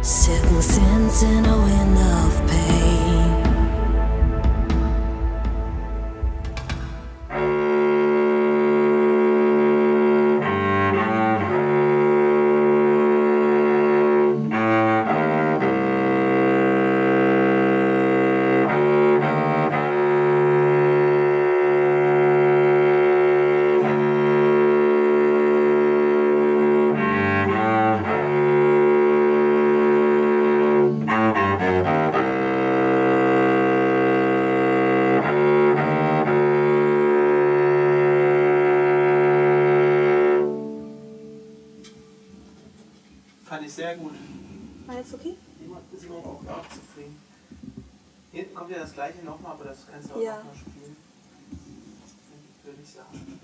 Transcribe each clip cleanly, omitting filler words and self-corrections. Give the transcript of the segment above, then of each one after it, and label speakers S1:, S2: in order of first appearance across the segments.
S1: Setting sins in a wind of pain.
S2: Fand ich sehr gut.
S3: War jetzt okay?
S2: Simon auch zufrieden. Hinten kommt ja das gleiche nochmal, aber das kannst du auch nochmal spielen. Würde ich sagen.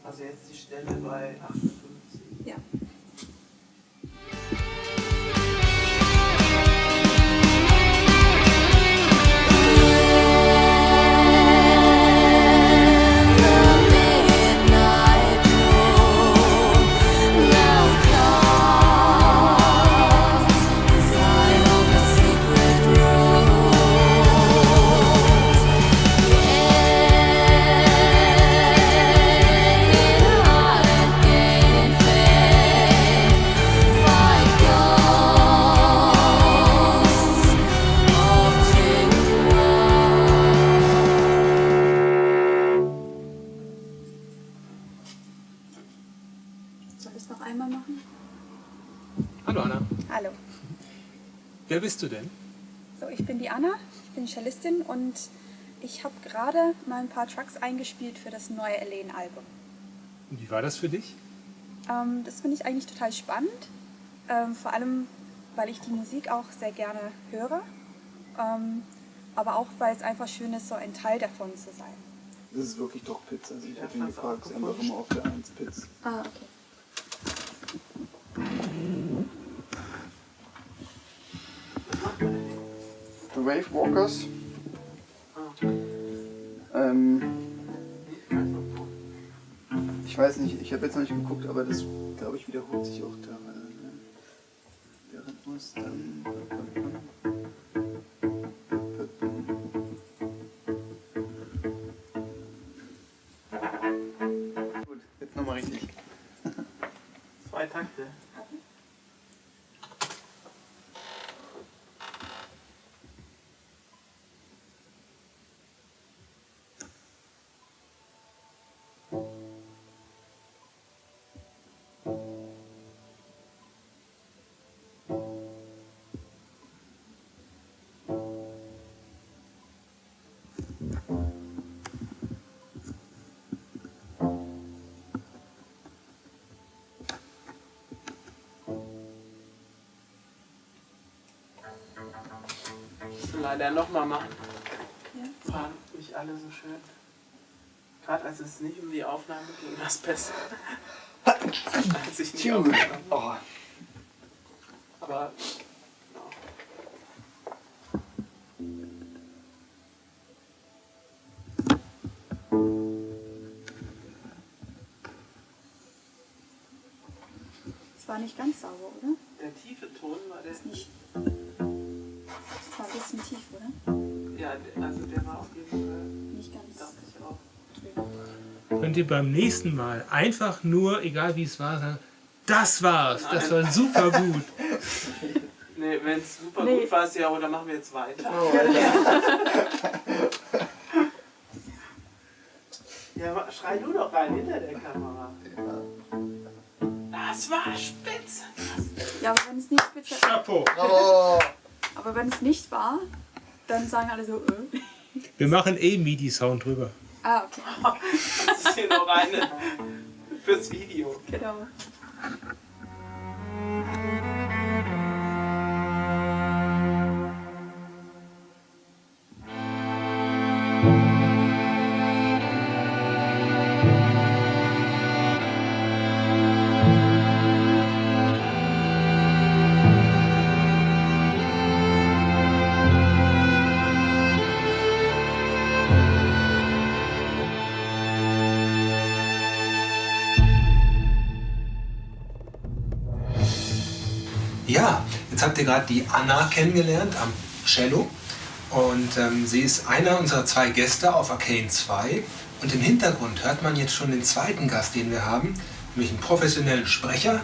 S2: Also jetzt die Stelle bei 58.
S3: Ja. Soll ich es noch einmal machen?
S4: Hallo Anna.
S3: Hallo.
S4: Wer bist du denn?
S3: So, ich bin die Anna, ich bin Cellistin und ich habe gerade mal ein paar Tracks eingespielt für das neue Elaine-Album.
S4: Und wie war das für dich?
S3: Das finde ich eigentlich total spannend, vor allem weil ich die Musik auch sehr gerne höre, aber auch weil es einfach schön ist, so ein Teil davon zu sein.
S5: Das ist wirklich doch Pizza. Also ich
S2: Ja,
S5: habe ihn
S2: fand's auch
S5: gefragt, es ist einfach
S2: gefallen.
S5: immer auf der 1 Pizza.
S3: Ah, okay.
S5: The Wave Walkers. Ich weiß nicht, ich habe jetzt noch nicht geguckt, aber das, glaube ich, wiederholt sich auch da. Der Rhythmus. Gut, jetzt nochmal richtig.
S2: 2 Takte. Leider nochmal machen.
S3: Ja.
S2: Waren nicht alle so schön. Gerade als es nicht um die Aufnahme ging, war es besser. Als ich nicht aufgenommen habe.
S5: Oh.
S2: Aber
S3: Es war nicht ganz sauber, oder?
S2: der tiefe Ton war der
S3: Ist nicht. Es war ein bisschen tief, oder?
S2: Ja, also der war auf jeden Fall,
S3: Nicht ganz.
S2: dachte ich auch.
S3: drüber.
S4: Könnt ihr beim nächsten Mal einfach nur, egal wie es war, sagen, das war's, das war super gut.
S2: Nee, wenn es super
S3: Nee.
S2: gut war, ist ja, oder machen wir jetzt weiter. Ja, schrei du doch rein hinter der Kamera. Das war spitze.
S3: Ja, aber wenn es nicht spitze.
S4: Chapeau.
S5: Oh.
S3: Aber wenn es nicht war, dann sagen alle so,
S4: Wir machen MIDI-Sound drüber.
S3: Ah, okay.
S2: Das ist hier noch eine fürs Video.
S3: Genau.
S6: Ja, jetzt habt ihr gerade die Anna kennengelernt am Cello. Und sie ist einer unserer 2 Gäste auf Arcane 2. Und im Hintergrund hört man jetzt schon den zweiten Gast, den wir haben, nämlich einen professionellen Sprecher.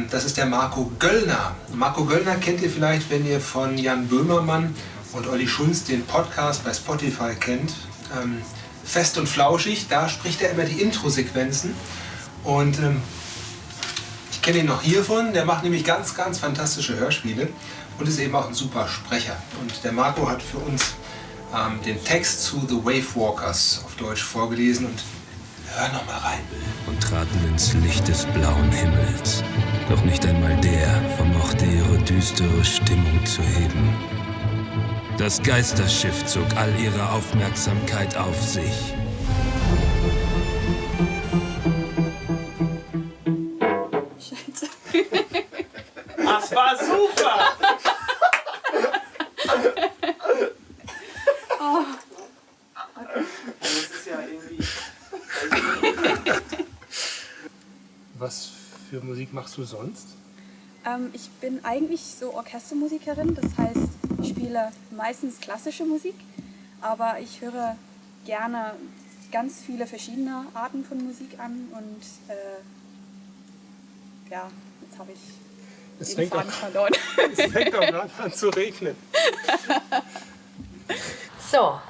S6: Das ist der Marco Göllner. Marco Göllner kennt ihr vielleicht, wenn ihr von Jan Böhmermann und Olli Schulz den Podcast bei Spotify kennt. Fest und flauschig, da spricht er immer die Intro-Sequenzen. Und ich kenne ihn noch hiervon, der macht nämlich ganz, ganz fantastische Hörspiele und ist eben auch ein super Sprecher. Und der Marco hat für uns den Text zu The Wave Walkers auf Deutsch vorgelesen und hör noch mal rein.
S7: Und traten ins Licht des blauen Himmels. Doch nicht einmal der vermochte ihre düstere Stimmung zu heben. Das Geisterschiff zog all ihre Aufmerksamkeit auf sich.
S3: Scheiße.
S2: Das war super!
S3: Oh.
S2: Das ist ja irgendwie...
S4: Was für Musik machst du sonst?
S3: Ich bin eigentlich so Orchestermusikerin, das heißt, ich spiele meistens klassische Musik, aber ich höre gerne ganz viele verschiedene Arten von Musik an und ja, jetzt habe ich den Faden verloren.
S4: Es fängt doch gerade an zu regnen.
S8: So,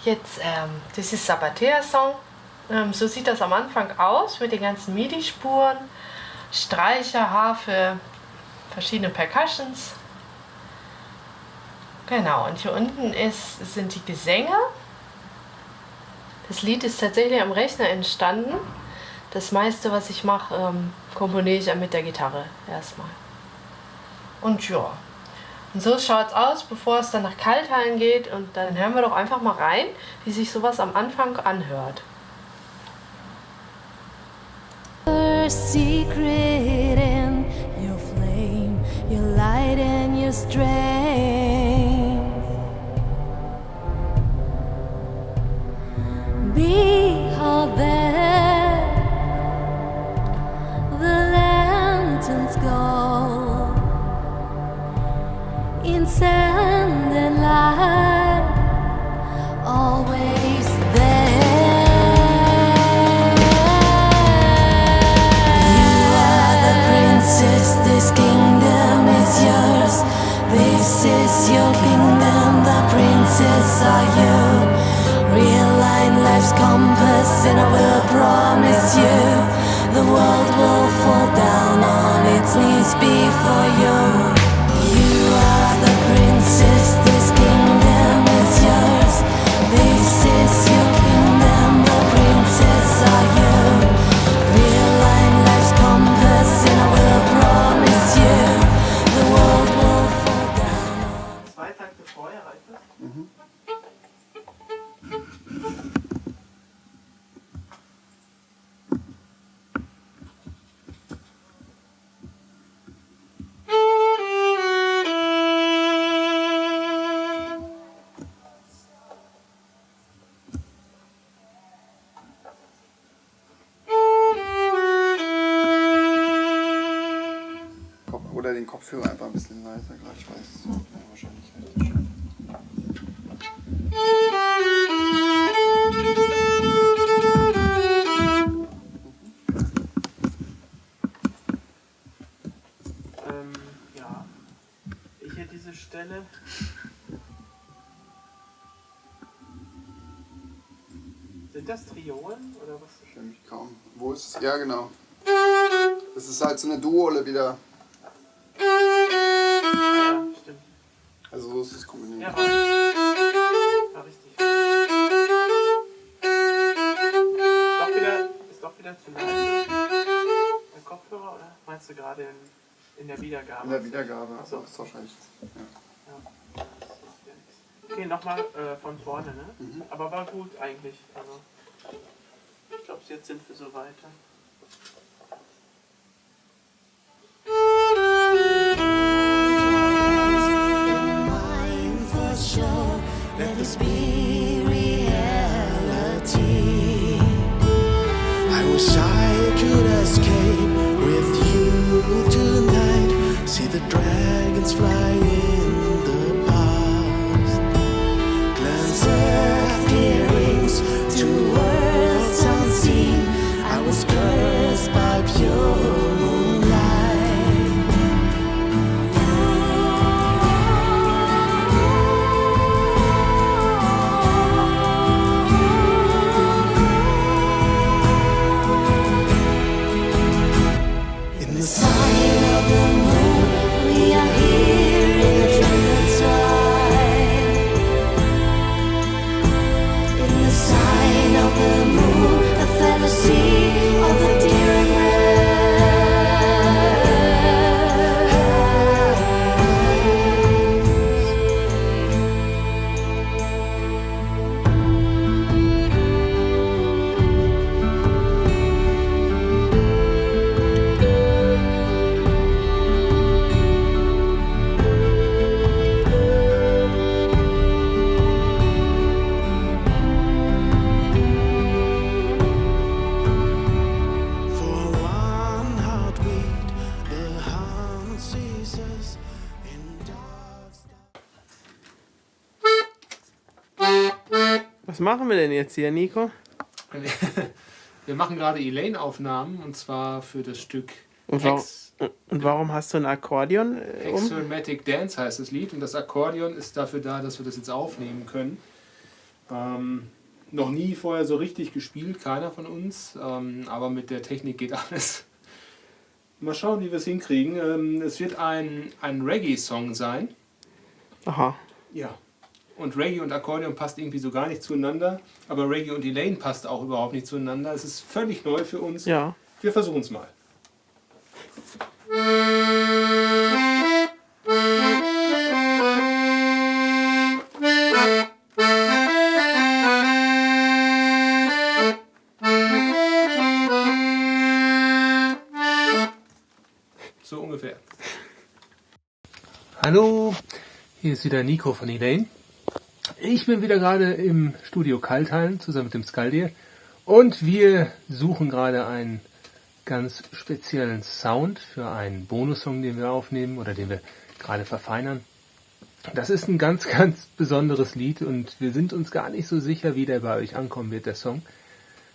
S8: jetzt, das ist Sabatea-Song. So sieht das am Anfang aus mit den ganzen MIDI-Spuren, Streicher, Harfe, verschiedene Percussions. Genau, und hier unten sind die Gesänge. Das Lied ist tatsächlich am Rechner entstanden. Das meiste, was ich mache, komponiere ich mit der Gitarre erstmal. Und ja, und so schaut es aus, bevor es dann nach Kalthallen geht. Und dann hören wir doch einfach mal rein, wie sich sowas am Anfang anhört.
S1: Secret in your flame, your light and your strength. Behold there, the lanterns go in sand and light, always there. This kingdom is yours. This is your kingdom. The princes are you. Realign life's compass, and I will promise you the world will fall down on its knees before you. You are the princess. This kingdom is yours. This is your kingdom. The princes are you. Realign life's compass, and I will promise you the world will fall down.
S2: 2 Takte vorher reicht das?
S5: Oder den Kopfhörer einfach ein bisschen leiser, gerade ich weiß. Ja, wahrscheinlich richtig schön.
S2: Ja, ich hätte diese Stelle. Sind das Triolen oder was?
S5: Ich kenne mich kaum. Wo ist es? Ja, genau. Das ist halt so eine Duole wieder.
S2: Ah ja, stimmt.
S5: Also so ist es kombiniert.
S2: Ja, war richtig. Ist doch wieder zu leise. Der Kopfhörer, oder meinst du gerade in der Wiedergabe?
S5: In der Wiedergabe,
S2: Achso.
S5: ist wahrscheinlich. Ja.
S2: Okay, nochmal von vorne, ne? Aber war gut eigentlich. Also, ich glaube, jetzt sind wir so weiter.
S1: Let this be reality.
S9: I wish I could escape with you tonight. See the
S2: Was machen wir denn jetzt hier, Nico?
S4: Wir machen gerade Elaine-Aufnahmen und zwar für das Stück
S2: Und warum hast du ein Akkordeon?
S4: Hexermatic Dance heißt das Lied und das Akkordeon ist dafür da, dass wir das jetzt aufnehmen können. Noch nie vorher so richtig gespielt, keiner von uns, aber mit der Technik geht alles. Mal schauen, wie wir es hinkriegen. Es wird ein Reggae-Song sein.
S2: Aha.
S4: Ja. Und Reggae und Akkordeon passt irgendwie so gar nicht zueinander, aber Reggae und Elaine passt auch überhaupt nicht zueinander. Es ist völlig neu für uns.
S2: Ja.
S4: Wir versuchen es mal. So ungefähr. Hallo, hier ist wieder Nico von Elaine. Ich bin wieder gerade im Studio Kaltheim zusammen mit dem Skaldir und wir suchen gerade einen ganz speziellen Sound für einen Bonussong, den wir aufnehmen oder den wir gerade verfeinern. Das ist ein ganz, ganz besonderes Lied und wir sind uns gar nicht so sicher, wie der bei euch ankommen wird, der Song.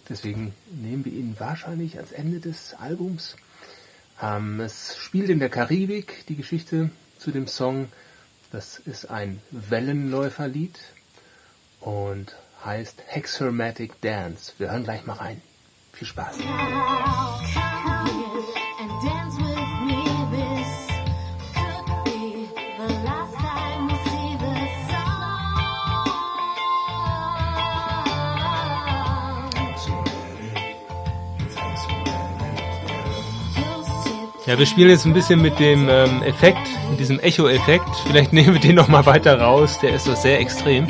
S4: Deswegen nehmen wir ihn wahrscheinlich ans Ende des Albums. Es spielt in der Karibik, die Geschichte zu dem Song. Das ist ein Wellenläuferlied und heißt Hexermatic Dance. Wir hören gleich mal rein. Viel Spaß. Ja, wir spielen jetzt ein bisschen mit dem Effekt, mit diesem Echo-Effekt. Vielleicht nehmen wir den noch mal weiter raus, der ist so sehr extrem.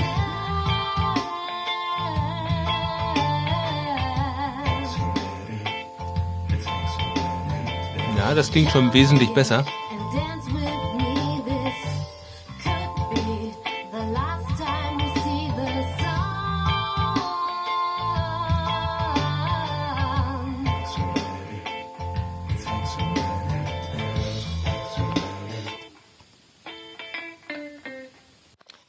S4: Ja, das klingt schon wesentlich besser.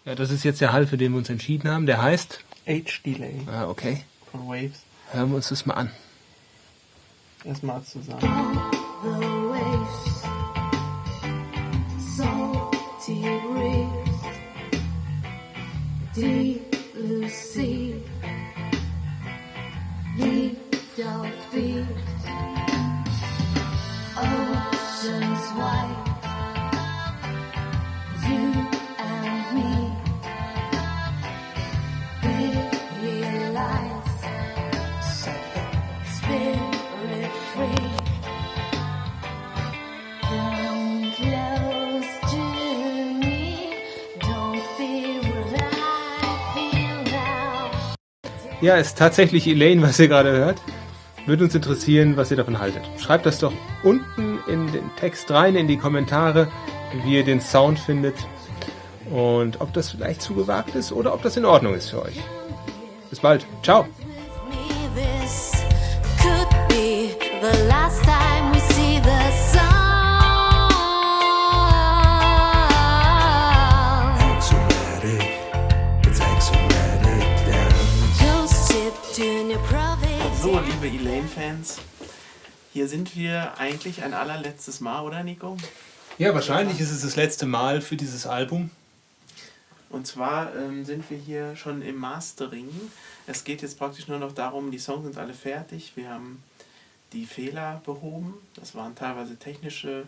S4: Ja, das ist jetzt der Hall, für den wir uns entschieden haben. Der heißt
S2: H-Delay.
S4: Ah, okay.
S2: Von Waves.
S4: Hören wir uns das mal an.
S2: Erstmal zusammen.
S1: The waves, salty reefs, deep blue sea, little feet, oceans white, you and me, realize, spirit free. Come close to me, don't feel what I feel now.
S4: Ja, ist tatsächlich Elaine, was ihr gerade hört. Würde uns interessieren, was ihr davon haltet. Schreibt das doch unten in den Text rein, in die Kommentare, wie ihr den Sound findet und ob das vielleicht zu gewagt ist oder ob das in Ordnung ist für euch. Bis bald. Ciao.
S1: Me, this could be the last time we see the sun. Ghost ship, Junior Province.
S2: So, liebe Elaine-Fans, hier sind wir eigentlich ein allerletztes Mal, oder Nico?
S4: Ja, wahrscheinlich ist es das letzte Mal für dieses Album.
S2: Und zwar sind wir hier schon im Mastering. Es geht jetzt praktisch nur noch darum, die Songs sind alle fertig. Wir haben die Fehler behoben. Das waren teilweise technische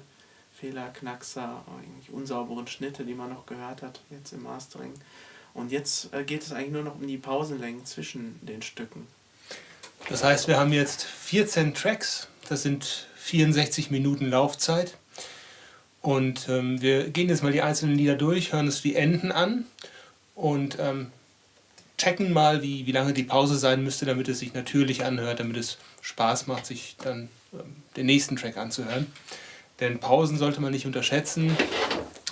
S2: Fehler, Knackser, eigentlich unsauberen Schnitte, die man noch gehört hat jetzt im Mastering. Und jetzt geht es eigentlich nur noch um die Pausenlängen zwischen den Stücken.
S4: Das heißt, wir haben jetzt 14 Tracks. Das sind 64 Minuten Laufzeit. Und wir gehen jetzt mal die einzelnen Lieder durch, hören uns die Enden an und checken mal, wie lange die Pause sein müsste, damit es sich natürlich anhört, damit es Spaß macht, sich dann den nächsten Track anzuhören. Denn Pausen sollte man nicht unterschätzen.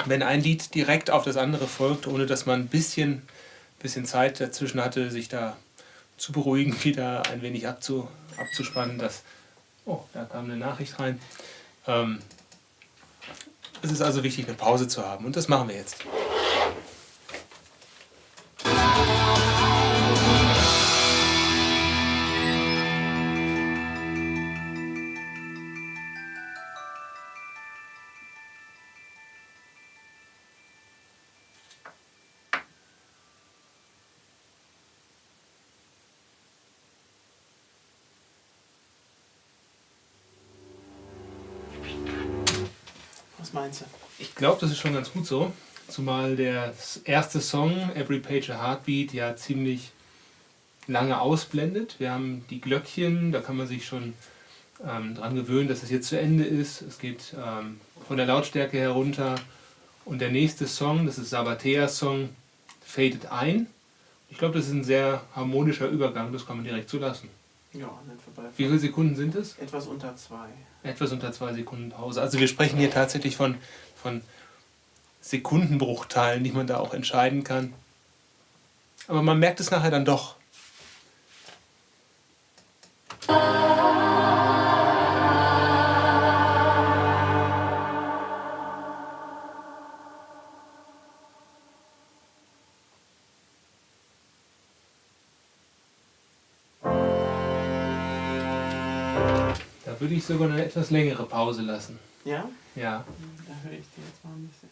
S4: Wenn ein Lied direkt auf das andere folgt, ohne dass man ein bisschen Zeit dazwischen hatte, sich da zu beruhigen, wieder ein wenig abzuspannen. Da kam eine Nachricht rein. Es ist also wichtig, eine Pause zu haben und das machen wir jetzt.
S2: Was meinst du?
S4: Ich glaube, das ist schon ganz gut so. Zumal der erste Song, Every Page a Heartbeat, ja ziemlich lange ausblendet. Wir haben die Glöckchen, da kann man sich schon dran gewöhnen, dass es jetzt zu Ende ist. Es geht von der Lautstärke herunter. Und der nächste Song, das ist Sabateas Song, fadet ein. Ich glaube, das ist ein sehr harmonischer Übergang, das kann man direkt so lassen.
S2: Ja, nicht vorbei.
S4: Wie viele Sekunden sind es?
S2: Etwas unter 2.
S4: Etwas unter 2 Sekunden Pause. Also wir sprechen hier tatsächlich von Sekundenbruchteilen, die man da auch entscheiden kann. Aber man merkt es nachher dann doch. Da würde ich sogar eine etwas längere Pause lassen.
S2: Ja?
S4: Ja.
S2: Da höre ich dir jetzt mal ein bisschen.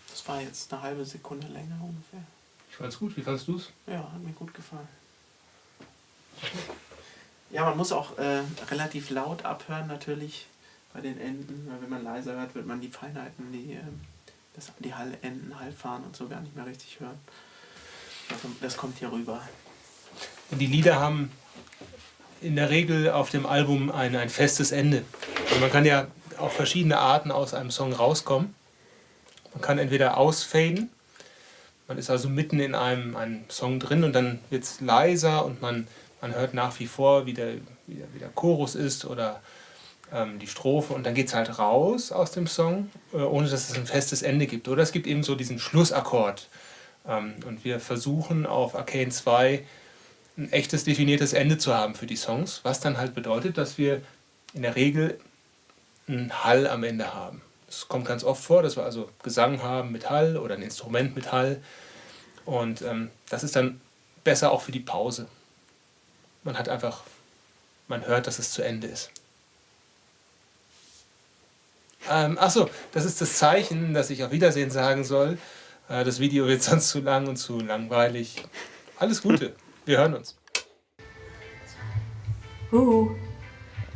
S2: Das war jetzt eine halbe Sekunde länger ungefähr.
S4: Ich fand's gut. Wie fandst du's?
S2: Ja, hat mir gut gefallen. Ja, man muss auch relativ laut abhören natürlich bei den Enden, weil wenn man leiser hört, wird man die Feinheiten, die Hallenden, Hallfahren und so gar nicht mehr richtig hören. Also, das kommt hier rüber.
S4: Und die Lieder haben in der Regel auf dem Album ein festes Ende. Und man kann ja auf verschiedene Arten aus einem Song rauskommen. Man kann entweder ausfaden, man ist also mitten in einem Song drin und dann wird es leiser und man hört nach wie vor, wie der Chorus ist oder die Strophe und dann geht es halt raus aus dem Song, ohne dass es ein festes Ende gibt. Oder es gibt eben so diesen Schlussakkord. Und wir versuchen auf Arcane 2 ein echtes definiertes Ende zu haben für die Songs, was dann halt bedeutet, dass wir in der Regel einen Hall am Ende haben. Es kommt ganz oft vor, dass wir also Gesang haben mit Hall oder ein Instrument mit Hall. Und das ist dann besser auch für die Pause. Man hört, dass es zu Ende ist. Achso, das ist das Zeichen, dass ich auf Wiedersehen sagen soll. Das Video wird sonst zu lang und zu langweilig. Alles Gute, wir hören uns.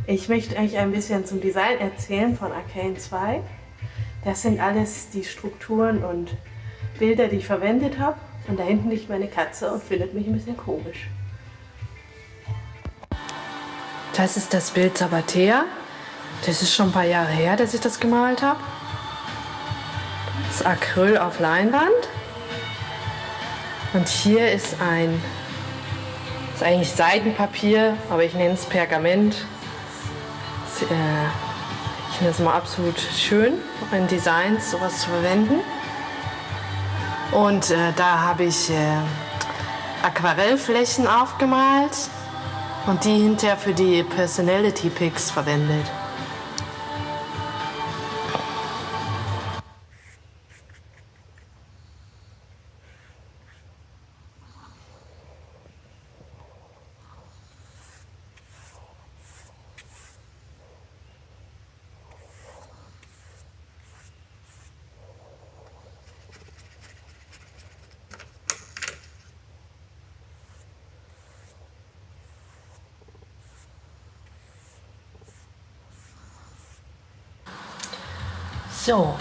S9: Ich möchte euch ein bisschen zum Design erzählen von Arcane 2. Das sind alles die Strukturen und Bilder, die ich verwendet habe. Und da hinten liegt meine Katze und findet mich ein bisschen komisch.
S8: Das ist das Bild Sabatea. Das ist schon ein paar Jahre her, dass ich das gemalt habe. Das ist Acryl auf Leinwand. Und hier ist eigentlich Seidenpapier, aber ich nenne es Pergament. Ich finde es immer absolut schön, in Designs sowas zu verwenden. Und da habe ich Aquarellflächen aufgemalt und die hinterher für die Personality Pics verwendet. So,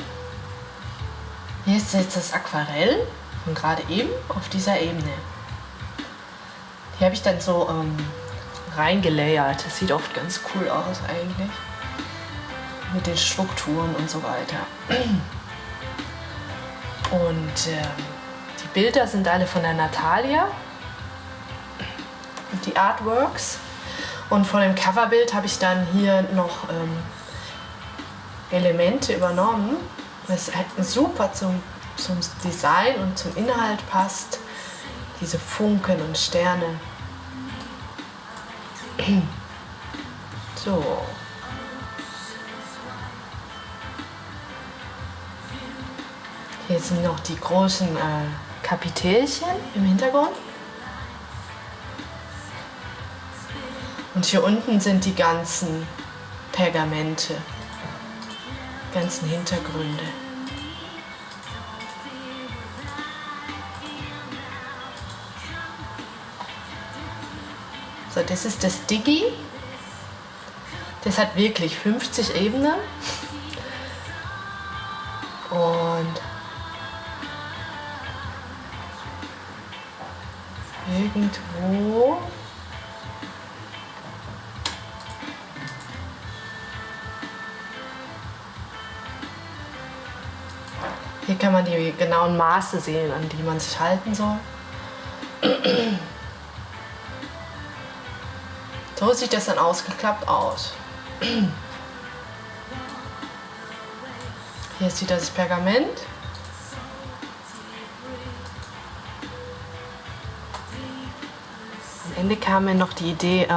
S8: hier ist jetzt das Aquarell von gerade eben auf dieser Ebene. Die habe ich dann so reingelayert. Das sieht oft ganz cool aus eigentlich. Mit den Strukturen und so weiter. Und die Bilder sind alle von der Natalia. Die Artworks. Und von dem Coverbild habe ich dann hier noch Elemente übernommen, was halt super zum Design und zum Inhalt passt. Diese Funken und Sterne. So. Hier sind noch die großen Kapitelchen im Hintergrund. Und hier unten sind die ganzen Pergamente, ganzen Hintergründe. So, das ist das Digi. Das hat wirklich 50 Ebenen. Und irgendwo hier kann man die genauen Maße sehen, an die man sich halten soll. So sieht das dann ausgeklappt aus. Hier ist wieder das Pergament. Am Ende kam mir noch die Idee,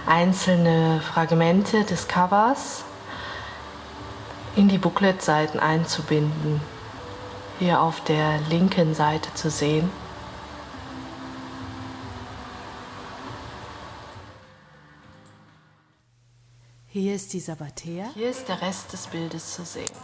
S8: einzelne Fragmente des Covers in die Booklet-Seiten einzubinden. Hier auf der linken Seite zu sehen.
S9: Hier ist die Sabbatea.
S8: Hier ist der Rest des Bildes zu sehen.